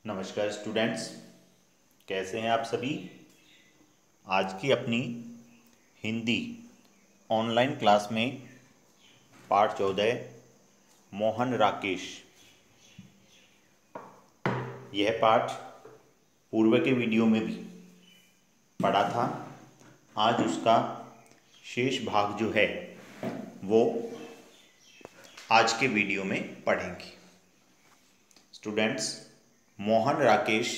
नमस्कार स्टूडेंट्स, कैसे हैं आप सभी। आज की अपनी हिंदी ऑनलाइन क्लास में पाठ 14 मोहन राकेश, यह पाठ पूर्व के वीडियो में भी पढ़ा था। आज उसका शेष भाग जो है वो आज के वीडियो में पढ़ेंगे। स्टूडेंट्स, मोहन राकेश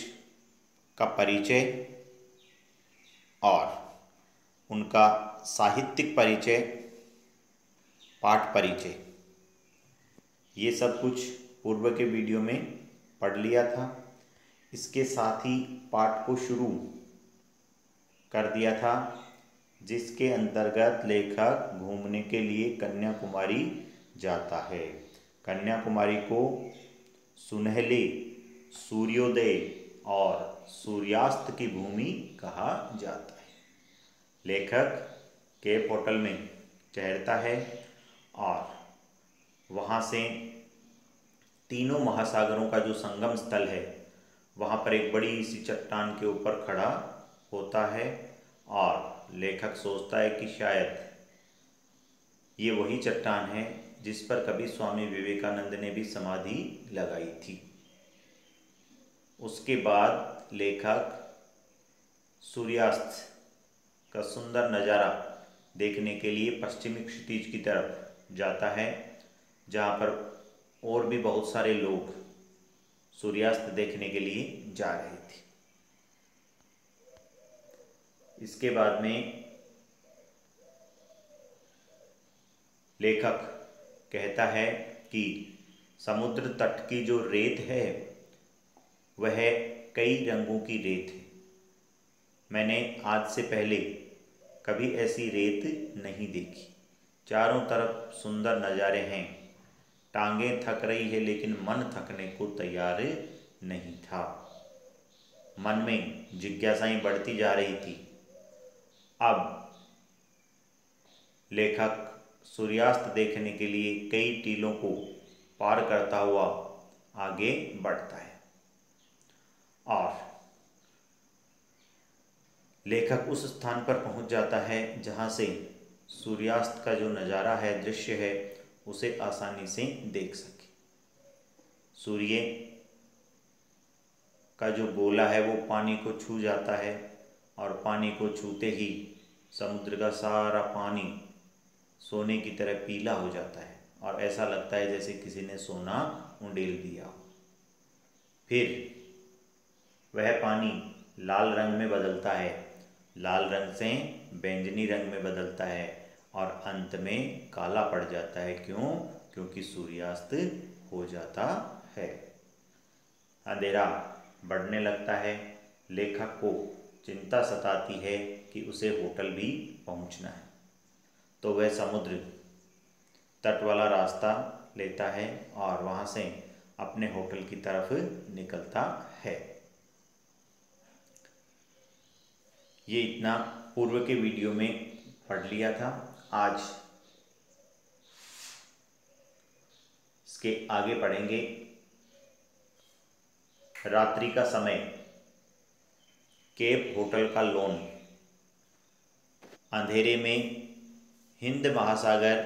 का परिचय और उनका साहित्यिक परिचय, पाठ परिचय, ये सब कुछ पूर्व के वीडियो में पढ़ लिया था। इसके साथ ही पाठ को शुरू कर दिया था, जिसके अंतर्गत लेखक घूमने के लिए कन्याकुमारी जाता है। कन्याकुमारी को सुनहले सूर्योदय और सूर्यास्त की भूमि कहा जाता है। लेखक केप होटल में ठहरता है और वहाँ से तीनों महासागरों का जो संगम स्थल है वहाँ पर एक बड़ी सी चट्टान के ऊपर खड़ा होता है और लेखक सोचता है कि शायद ये वही चट्टान है जिस पर कभी स्वामी विवेकानंद ने भी समाधि लगाई थी। उसके बाद लेखक सूर्यास्त का सुंदर नज़ारा देखने के लिए पश्चिमी क्षितिज की तरफ जाता है, जहाँ पर और भी बहुत सारे लोग सूर्यास्त देखने के लिए जा रहे थे। इसके बाद में लेखक कहता है कि समुद्र तट की जो रेत है वह कई रंगों की रेत है। मैंने आज से पहले कभी ऐसी रेत नहीं देखी। चारों तरफ सुंदर नज़ारे हैं। टांगें थक रही है लेकिन मन थकने को तैयार नहीं था। मन में जिज्ञासाएं बढ़ती जा रही थी। अब लेखक सूर्यास्त देखने के लिए कई टीलों को पार करता हुआ आगे बढ़ता है और लेखक उस स्थान पर पहुंच जाता है जहां से सूर्यास्त का जो नज़ारा है, दृश्य है, उसे आसानी से देख सके। सूर्य का जो गोला है वो पानी को छू जाता है और पानी को छूते ही समुद्र का सारा पानी सोने की तरह पीला हो जाता है और ऐसा लगता है जैसे किसी ने सोना उंडेल दिया हो। फिर वह पानी लाल रंग में बदलता है, लाल रंग से बैंगनी रंग में बदलता है और अंत में काला पड़ जाता है। क्यों? क्योंकि सूर्यास्त हो जाता है। अंधेरा बढ़ने लगता है। लेखक को चिंता सताती है कि उसे होटल भी पहुंचना है, तो वह समुद्र तट वाला रास्ता लेता है और वहाँ से अपने होटल की तरफ निकलता है। ये इतना पूर्व के वीडियो में पढ़ लिया था। आज इसके आगे पढ़ेंगे। रात्रि का समय, केप होटल का लॉन, अंधेरे में हिंद महासागर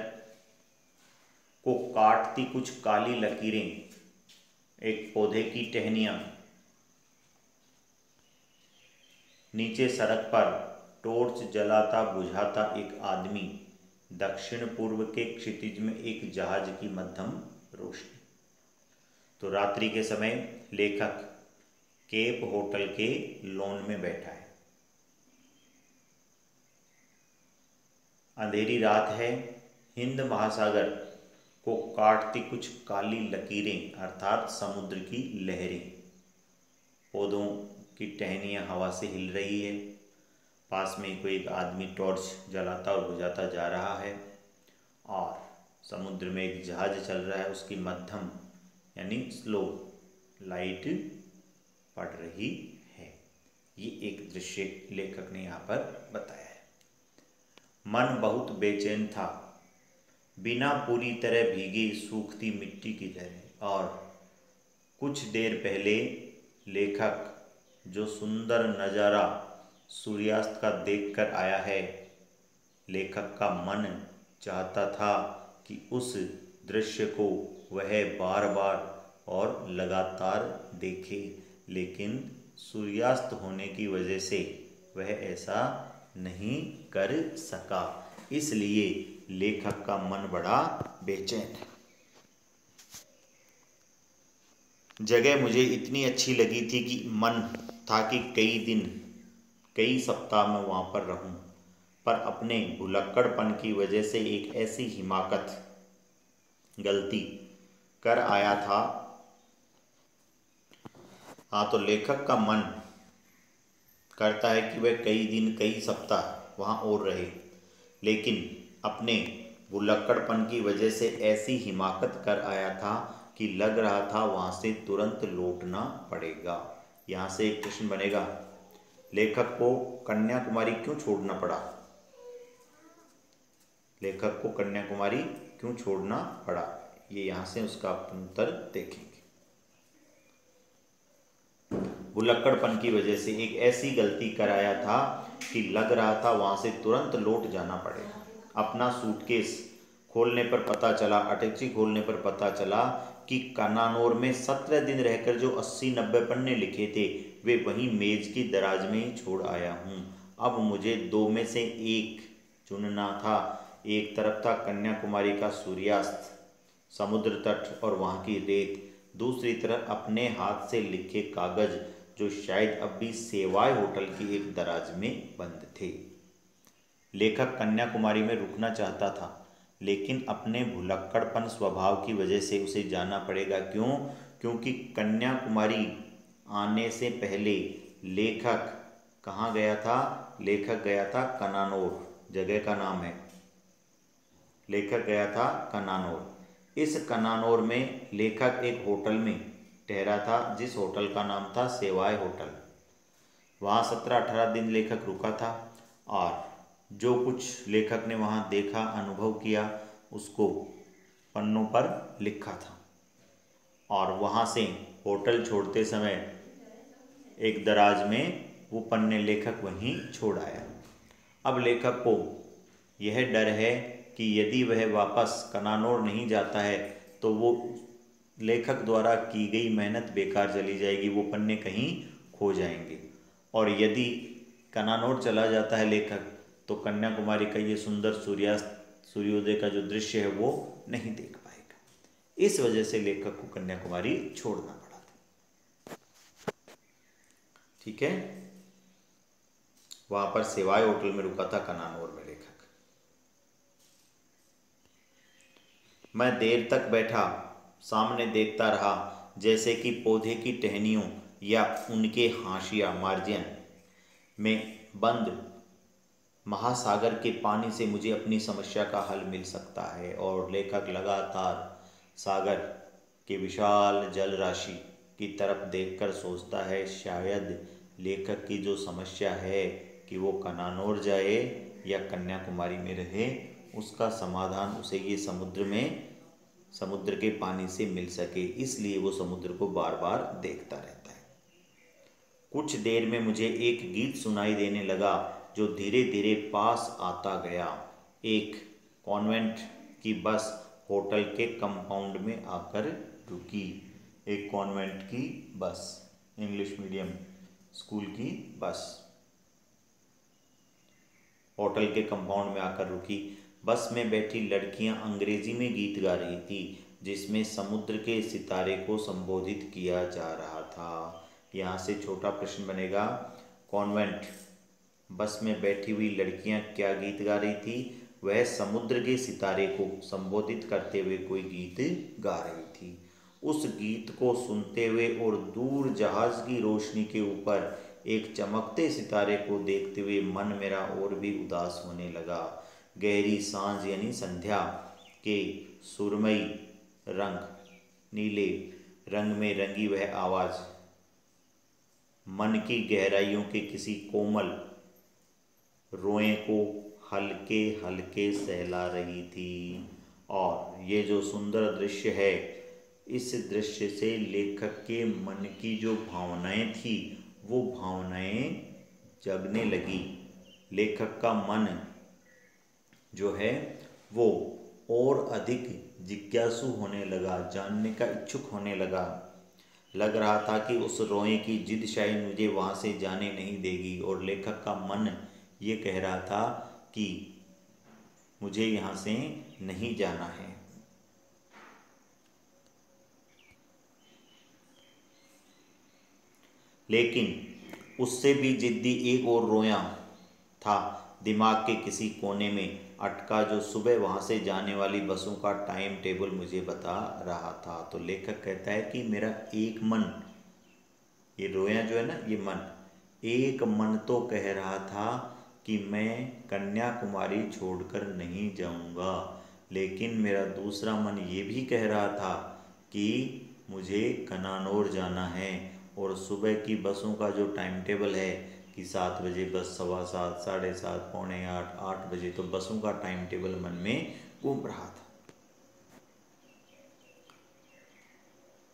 को काटती कुछ काली लकीरें, एक पौधे की टहनियाँ, नीचे सड़क पर टॉर्च जलाता बुझाता एक आदमी, दक्षिण पूर्व के क्षितिज में एक जहाज की मध्यम रोशनी। तो रात्रि के समय लेखक केप होटल के लॉन में बैठा है। अंधेरी रात है। हिंद महासागर को काटती कुछ काली लकीरें अर्थात समुद्र की लहरें, पौधों की टहनियाँ हवा से हिल रही है। पास में कोई एक आदमी टॉर्च जलाता और बुझाता जा रहा है और समुद्र में एक जहाज चल रहा है, उसकी मध्यम यानी स्लो लाइट पड़ रही है। ये एक दृश्य लेखक ने यहाँ पर बताया है। मन बहुत बेचैन था, बिना पूरी तरह भीगे सूखती मिट्टी की तरह, और कुछ देर पहले लेखक जो सुंदर नज़ारा सूर्यास्त का देखकर आया है, लेखक का मन चाहता था कि उस दृश्य को वह बार बार और लगातार देखे, लेकिन सूर्यास्त होने की वजह से वह ऐसा नहीं कर सका। इसलिए लेखक का मन बड़ा बेचैन है। जगह मुझे इतनी अच्छी लगी थी कि मन था कि कई दिन, कई सप्ताह में वहाँ पर रहूं, पर अपने भुलक्कड़पन की वजह से एक ऐसी हिमाकत गलती कर आया था। हाँ, तो लेखक का मन करता है कि वह कई दिन, कई सप्ताह वहाँ और रहे, लेकिन अपने भुलक्कड़पन की वजह से ऐसी हिमाकत कर आया था कि लग रहा था वहाँ से तुरंत लौटना पड़ेगा। यहाँ से एक प्रश्न बनेगा, लेखक को कन्याकुमारी क्यों छोड़ना पड़ा? लेखक को कन्याकुमारी क्यों छोड़ना पड़ा, ये यहाँ से उसका उत्तर देखेंगे। भुलक्कड़पन की वजह से एक ऐसी गलती कराया था कि लग रहा था वहाँ से तुरंत लौट जाना पड़ेगा। अपना सूटकेस खोलने पर पता चला, अटैची खोलने पर पता चला कि कनानौर में 17 दिन रहकर जो 80-90 पन्ने लिखे थे वे वहीं मेज की दराज में ही छोड़ आया हूँ। अब मुझे दो में से एक चुनना था। एक तरफ था कन्याकुमारी का सूर्यास्त, समुद्र तट और वहाँ की रेत, दूसरी तरफ अपने हाथ से लिखे कागज जो शायद अब भी सेवाय होटल की एक दराज में बंद थे। लेखक कन्याकुमारी में रुकना चाहता था, लेकिन अपने भुलक्कड़पन स्वभाव की वजह से उसे जाना पड़ेगा। क्यों? क्योंकि कन्याकुमारी आने से पहले लेखक कहाँ गया था? लेखक गया था कनानौर, जगह का नाम है। लेखक गया था कनानौर। इस कनानौर में लेखक एक होटल में ठहरा था, जिस होटल का नाम था सेवाय होटल। वहाँ 17-18 दिन लेखक रुका था और जो कुछ लेखक ने वहाँ देखा, अनुभव किया, उसको पन्नों पर लिखा था। और वहाँ से होटल छोड़ते समय एक दराज में वो पन्ने लेखक वहीं छोड़ आया। अब लेखक को यह डर है कि यदि वह वापस कनानौर नहीं जाता है तो वो लेखक द्वारा की गई मेहनत बेकार चली जाएगी, वो पन्ने कहीं खो जाएंगे। और यदि कनानौर चला जाता है लेखक तो कन्याकुमारी का ये सुंदर सूर्योदय का जो दृश्य है वो नहीं देख पाएगा। इस वजह से लेखक को कन्याकुमारी छोड़ना पड़ा था। ठीक है, वहां पर सेवाय होटल में रुका था कनानौर में लेखक। मैं देर तक बैठा सामने देखता रहा, जैसे कि पौधे की टहनियों या उनके हाशिया मार्जिन में बंद महासागर के पानी से मुझे अपनी समस्या का हल मिल सकता है। और लेखक लगातार सागर के विशाल जल राशि की तरफ देखकर सोचता है, शायद लेखक की जो समस्या है कि वो कनानौर जाए या कन्याकुमारी में रहे, उसका समाधान उसे ये समुद्र के पानी से मिल सके। इसलिए वो समुद्र को बार बार देखता रहता है। कुछ देर में मुझे एक गीत सुनाई देने लगा जो धीरे धीरे पास आता गया। एक कॉन्वेंट की बस होटल के कंपाउंड में आकर रुकी। एक कॉन्वेंट की बस, इंग्लिश मीडियम स्कूल की बस होटल के कंपाउंड में आकर रुकी। बस में बैठी लड़कियां अंग्रेजी में गीत गा रही थी, जिसमें समुद्र के सितारे को संबोधित किया जा रहा था। यहाँ से छोटा प्रश्न बनेगा, कॉन्वेंट बस में बैठी हुई लड़कियां क्या गीत गा रही थी? वह समुद्र के सितारे को संबोधित करते हुए कोई गीत गा रही थी। उस गीत को सुनते हुए और दूर जहाज की रोशनी के ऊपर एक चमकते सितारे को देखते हुए मन मेरा और भी उदास होने लगा। गहरी सांझ यानी संध्या के सुरमई रंग, नीले रंग में रंगी वह आवाज़ मन की गहराइयों के किसी कोमल रोए को हल्के हल्के सहला रही थी। और ये जो सुंदर दृश्य है इस दृश्य से लेखक के मन की जो भावनाएं थी वो भावनाएं जगने लगी। लेखक का मन जो है वो और अधिक जिज्ञासु होने लगा, जानने का इच्छुक होने लगा। लग रहा था कि उस रोए की जिद शायद मुझे वहाँ से जाने नहीं देगी, और लेखक का मन ये कह रहा था कि मुझे यहाँ से नहीं जाना है। लेकिन उससे भी जिद्दी एक और रोया था दिमाग के किसी कोने में अटका, जो सुबह वहाँ से जाने वाली बसों का टाइम टेबल मुझे बता रहा था। तो लेखक कहता है कि मेरा एक मन, ये रोया जो है ना, ये मन, एक मन तो कह रहा था कि मैं कन्याकुमारी छोड़कर नहीं जाऊंगा, लेकिन मेरा दूसरा मन ये भी कह रहा था कि मुझे कनानौर जाना है, और सुबह की बसों का जो टाइम टेबल है कि 7 बजे बस, 7:15, 7:30, 7:45, 8 बजे, तो बसों का टाइम टेबल मन में घूम रहा था।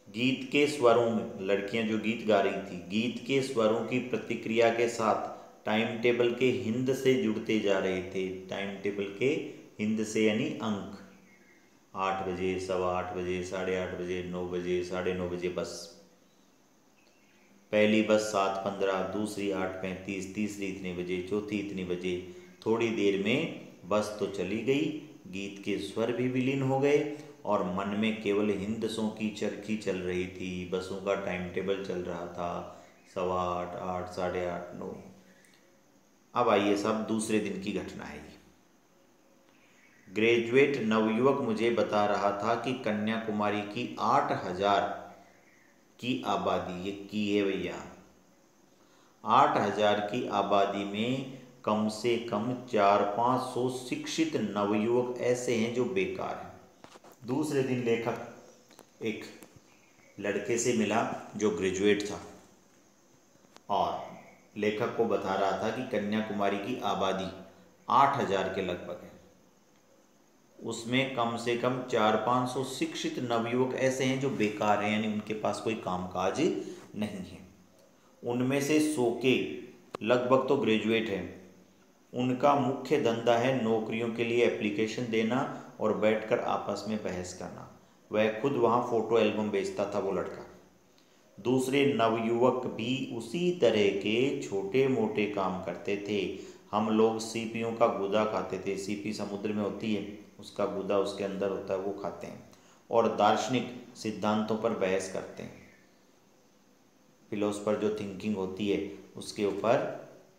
गीत के स्वरों में, लड़कियां जो गीत गा रही थी, गीत के स्वरों की प्रतिक्रिया के साथ टाइम टेबल के हिंद से जुड़ते जा रहे थे। टाइम टेबल के हिंद से यानी अंक, 8 बजे, 8:15 बजे, 8:30 बजे, 9 बजे, 9:30 बजे बस। पहली बस 7:15, दूसरी 8:35, तीसरी इतने बजे, चौथी इतने बजे। थोड़ी देर में बस तो चली गई, गीत के स्वर भी विलीन हो गए, और मन में केवल हिंदसों की चरखी चल रही थी। बसों का टाइम टेबल चल रहा था, 8:15, 8, 8:30, 9। अब आइए सब दूसरे दिन की घटना है। ग्रेजुएट नवयुवक मुझे बता रहा था कि कन्याकुमारी की 8,000 की आबादी, ये की है भैया, 8,000 की आबादी में कम से कम 400-500 शिक्षित नवयुवक ऐसे हैं जो बेकार हैं। दूसरे दिन लेखक एक लड़के से मिला जो ग्रेजुएट था, और लेखक को बता रहा था कि कन्याकुमारी की आबादी 8,000 के लगभग है, उसमें कम से कम 400-500 शिक्षित नवयुवक ऐसे हैं जो बेकार हैं, यानी उनके पास कोई कामकाज नहीं है। उनमें से 100 के लगभग तो ग्रेजुएट हैं। उनका मुख्य धंधा है नौकरियों के लिए एप्लीकेशन देना और बैठकर आपस में बहस करना। वह खुद वहाँ फ़ोटो एल्बम बेचता था वो लड़का। दूसरे नवयुवक भी उसी तरह के छोटे मोटे काम करते थे। हम लोग सीपियों का गुदा खाते थे, सीपी समुद्र में होती है, उसका गुदा उसके अंदर होता है, वो खाते हैं, और दार्शनिक सिद्धांतों पर बहस करते हैं। फिलोसफर जो थिंकिंग होती है उसके ऊपर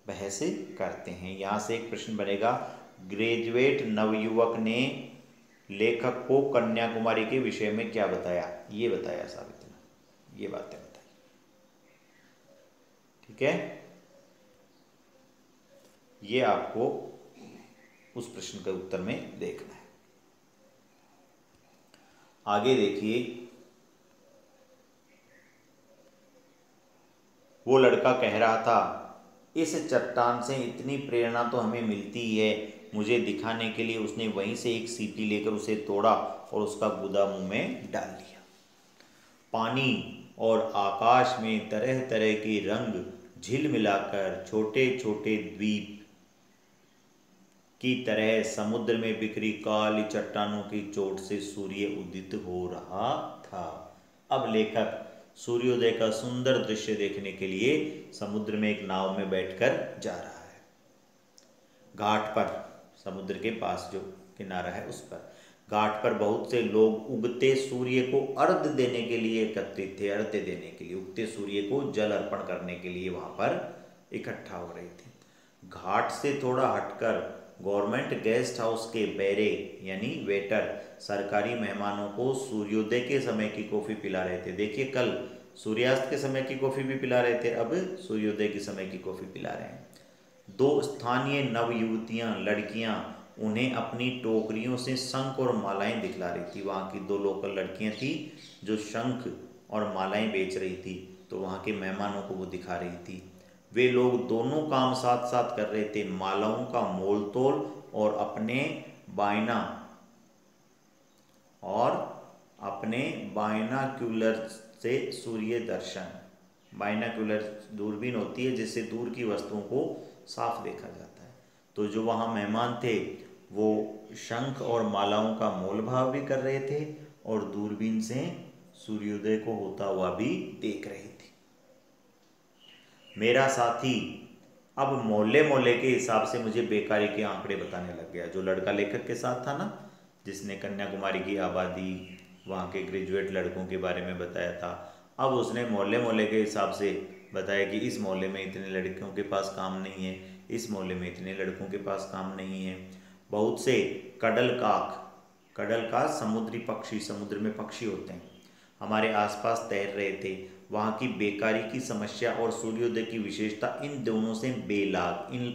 बहस करते हैं। यहाँ से एक प्रश्न बनेगा, ग्रेजुएट नवयुवक ने लेखक को कन्याकुमारी के विषय में क्या बताया? ये बताया साहब, इतना, ये बातें बताई। ठीक है, ये आपको उस प्रश्न के उत्तर में देखना है। आगे देखिए, वो लड़का कह रहा था, इस चट्टान से इतनी प्रेरणा तो हमें मिलती ही है। मुझे दिखाने के लिए उसने वहीं से एक सीपी लेकर उसे तोड़ा और उसका गुदा मुंह में डाल लिया। पानी और आकाश में तरह तरह के रंग झिलमिलाकर छोटे छोटे द्वीप की तरह समुद्र में बिखरी काली चट्टानों की चोट से सूर्य उदित हो रहा था। अब लेखक सूर्योदय का सुंदर दृश्य देखने के लिए समुद्र में एक नाव में बैठकर जा रहा है। घाट पर, समुद्र के पास जो किनारा है उस पर, घाट पर बहुत से लोग उगते सूर्य को अर्घ्य देने के लिए एकत्रित थे। अर्घ्य देने के लिए, उगते सूर्य को जल अर्पण करने के लिए वहां पर इकट्ठा हो रहे थे। घाट से थोड़ा हटकर गवर्नमेंट गेस्ट हाउस के बैरे यानी वेटर सरकारी मेहमानों को सूर्योदय के समय की कॉफ़ी पिला रहे थे। देखिए, कल सूर्यास्त के समय की कॉफ़ी भी पिला रहे थे, अब सूर्योदय के समय की कॉफ़ी पिला रहे हैं। 2 स्थानीय नवयुवतियां, लड़कियां, उन्हें अपनी टोकरियों से शंख और मालाएं दिखला रही थी। वहाँ की 2 लोकल लड़कियां थी जो शंख और मालाएं बेच रही थी, तो वहाँ के मेहमानों को वो दिखा रही थी। वे लोग दोनों काम साथ साथ कर रहे थे, मालाओं का मोल तोल और अपने बाइनाक्यूलर से सूर्य दर्शन। बाइनाक्यूलर दूरबीन होती है जिससे दूर की वस्तुओं को साफ देखा जाता है। तो जो वहाँ मेहमान थे वो शंख और मालाओं का मोल भाव भी कर रहे थे और दूरबीन से सूर्योदय को होता हुआ भी देख रहे थे। मेरा साथी अब मोहल्ले मोहल्ले के हिसाब से मुझे बेकारी के आंकड़े बताने लग गया। जो लड़का लेखक के साथ था ना, जिसने कन्याकुमारी की आबादी, वहाँ के ग्रेजुएट लड़कों के बारे में बताया था, अब उसने मोहल्ले मोहल्ले के हिसाब से बताया कि इस मोहल्ले में इतने लड़कियों के पास काम नहीं है, इस मोहल्ले में इतने लड़कों के पास काम नहीं है। बहुत से कडल समुद्री पक्षी, समुद्र में पक्षी होते हैं, हमारे आसपास तैर रहे थे। वहाँ की बेकारी की समस्या और सूर्योदय की विशेषता इन दोनों से बेलाग। इन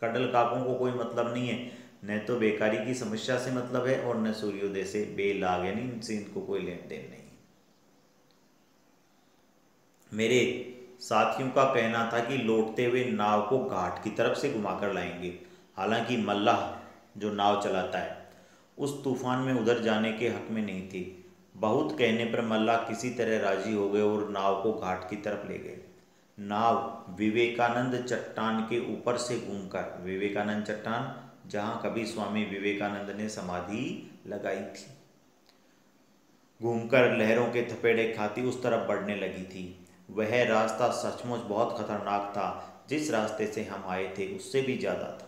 कडल काकों को कोई मतलब नहीं है, न तो बेकारी की समस्या से मतलब है और न सूर्योदय से, बेलाग, यानी इनसे इनको कोई लेन देन नहीं। मेरे साथियों का कहना था कि लौटते हुए नाव को घाट की तरफ से घुमाकर लाएंगे। हालांकि मल्लाह जो नाव चलाता है उस तूफान में उधर जाने के हक में नहीं थी। बहुत कहने पर मल्लाह किसी तरह राजी हो गए और नाव को घाट की तरफ ले गए। नाव विवेकानंद चट्टान के ऊपर से घूमकर, विवेकानंद चट्टान जहाँ कभी स्वामी विवेकानंद ने समाधि लगाई थी, घूमकर लहरों के थपेड़े खाती उस तरफ बढ़ने लगी थी। वह रास्ता सचमुच बहुत खतरनाक था। जिस रास्ते से हम आए थे उससे भी ज़्यादा था।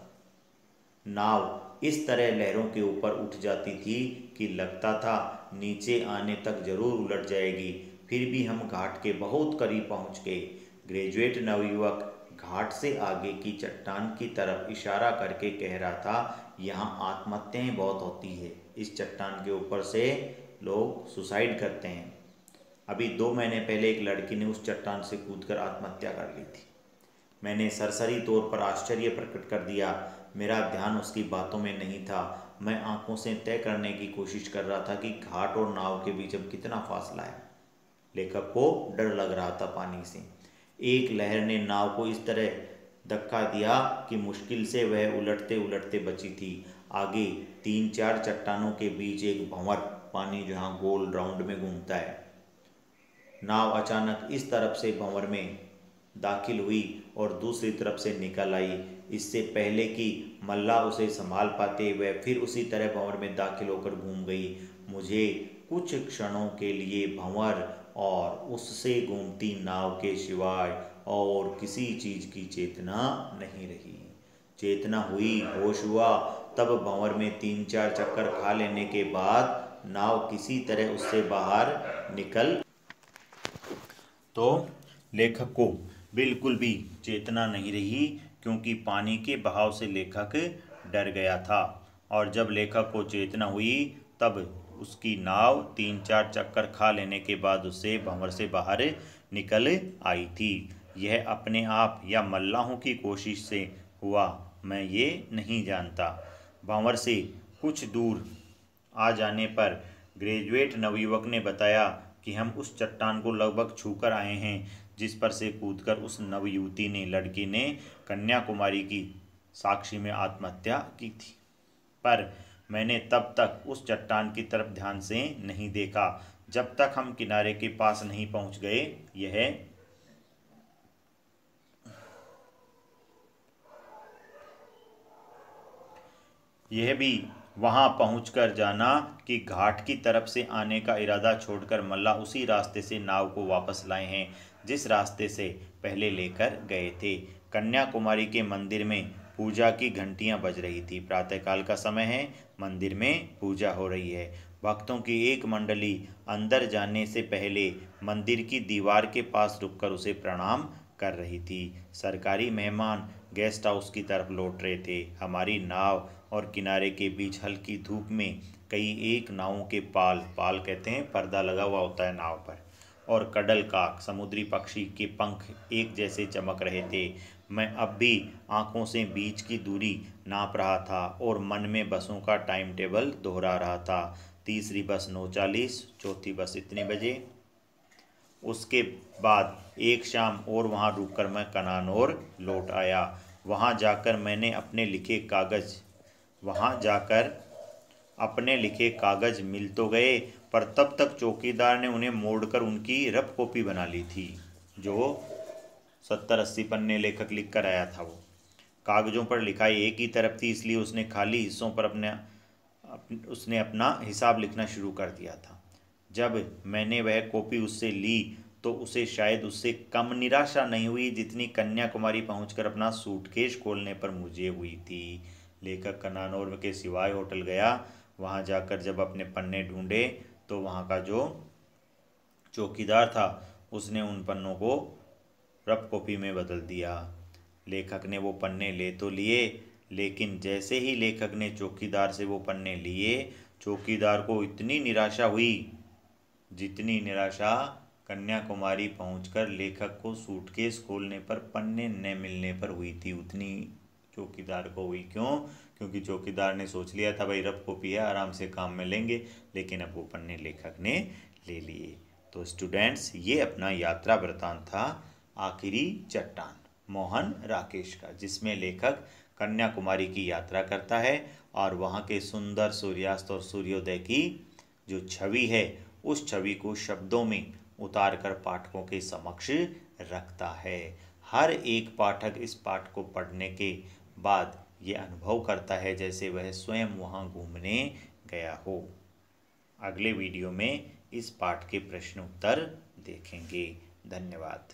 नाव इस तरह लहरों के ऊपर उठ जाती थी कि लगता था नीचे आने तक जरूर उलट जाएगी। फिर भी हम घाट के बहुत करीब पहुंच गए। ग्रेजुएट नवयुवक घाट से आगे की चट्टान की तरफ इशारा करके कह रहा था, यहाँ आत्महत्याएं बहुत होती है। इस चट्टान के ऊपर से लोग सुसाइड करते हैं। अभी 2 महीने पहले एक लड़की ने उस चट्टान से कूदकर आत्महत्या कर ली थी। मैंने सरसरी तौर पर आश्चर्य प्रकट कर दिया। मेरा ध्यान उसकी बातों में नहीं था। मैं आंखों से तय करने की कोशिश कर रहा था कि घाट और नाव के बीच अब कितना फासला है। लेखक को डर लग रहा था पानी से। एक लहर ने नाव को इस तरह धक्का दिया कि मुश्किल से वह उलटते उलटते बची थी। आगे 3-4 चट्टानों के बीच एक भंवर, पानी जहाँ गोल राउंड में घूमता है। नाव अचानक इस तरफ से भंवर में दाखिल हुई और दूसरी तरफ से निकल आई। इससे पहले कि मल्लाह उसे संभाल पाते वह फिर उसी तरह भंवर में दाखिल होकर घूम गई। मुझे कुछ क्षणों के लिए भंवर और उससे घूमती नाव के सिवाय और किसी चीज की चेतना नहीं रही। चेतना हुई, होश हुआ, तब भंवर में 3-4 चक्कर खा लेने के बाद नाव किसी तरह उससे बाहर निकल। तो लेखक को बिल्कुल भी चेतना नहीं रही, क्योंकि पानी के बहाव से लेखक डर गया था। और जब लेखक को चेतना हुई तब उसकी नाव 3-4 चक्कर खा लेने के बाद उससे भंवर से बाहर निकल आई थी। यह अपने आप या मल्लाहों की कोशिश से हुआ, मैं ये नहीं जानता। भंवर से कुछ दूर आ जाने पर ग्रेजुएट नवयुवक ने बताया कि हम उस चट्टान को लगभग छूकर आए हैं जिस पर से कूदकर उस नवयुवती ने, लड़की ने कन्याकुमारी की साक्षी में आत्महत्या की थी। पर मैंने तब तक उस चट्टान की तरफ ध्यान से नहीं देखा जब तक हम किनारे के पास नहीं पहुंच गए। यह भी वहां पहुंचकर जाना कि घाट की तरफ से आने का इरादा छोड़कर मल्लाह उसी रास्ते से नाव को वापस लाए हैं जिस रास्ते से पहले लेकर गए थे। कन्याकुमारी के मंदिर में पूजा की घंटियां बज रही थी। प्रातःकाल का समय है, मंदिर में पूजा हो रही है। भक्तों की एक मंडली अंदर जाने से पहले मंदिर की दीवार के पास रुककर उसे प्रणाम कर रही थी। सरकारी मेहमान गेस्ट हाउस की तरफ लौट रहे थे। हमारी नाव और किनारे के बीच हल्की धूप में कई एक नावों के पाल कहते हैं, पर्दा लगा हुआ होता है नाव पर, और कडल काक, समुद्री पक्षी के पंख एक जैसे चमक रहे थे। मैं अब भी आंखों से बीच की दूरी नाप रहा था और मन में बसों का टाइम टेबल दोहरा रहा था। तीसरी बस 9:40, चौथी बस इतने बजे। उसके बाद एक शाम और वहाँ रुककर मैं कनानौर लौट आया। वहाँ जाकर अपने लिखे कागज़ मिल तो गए, पर तब तक चौकीदार ने उन्हें मोड़कर उनकी रफ कॉपी बना ली थी। जो 70-80 पन्ने लेखक लिख कर आया था, वो कागजों पर लिखाई एक ही तरफ थी, इसलिए उसने खाली हिस्सों पर उसने अपना हिसाब लिखना शुरू कर दिया था। जब मैंने वह कॉपी उससे ली तो उसे शायद उससे कम निराशा नहीं हुई जितनी कन्याकुमारी पहुंचकर अपना सूटकेस खोलने पर मुझे हुई थी। लेखक कन्नौर के सिवाय होटल गया। वहां जाकर जब अपने पन्ने ढूंढे तो वहां का जो चौकीदार था उसने उन पन्नों को रफ कॉपी में बदल दिया। लेखक ने वो पन्ने ले तो लिए, लेकिन जैसे ही लेखक ने चौकीदार से वो पन्ने लिए, चौकीदार को इतनी निराशा हुई जितनी निराशा कन्याकुमारी पहुंचकर लेखक को सूटकेस खोलने पर पन्ने न मिलने पर हुई थी, उतनी चौकीदार को हुई। क्यों? क्योंकि चौकीदार ने सोच लिया था भाई रफ कॉपी है, आराम से काम में लेंगे, लेकिन अब वो पन्ने लेखक ने ले लिए। तो स्टूडेंट्स, ये अपना यात्रा वृतांत था आखिरी चट्टान मोहन राकेश का, जिसमें लेखक कन्याकुमारी की यात्रा करता है और वहाँ के सुंदर सूर्यास्त और सूर्योदय की जो छवि है उस छवि को शब्दों में उतार कर पाठकों के समक्ष रखता है। हर एक पाठक इस पाठ को पढ़ने के बाद ये अनुभव करता है जैसे वह स्वयं वहाँ घूमने गया हो। अगले वीडियो में इस पाठ के प्रश्न उत्तर देखेंगे। धन्यवाद।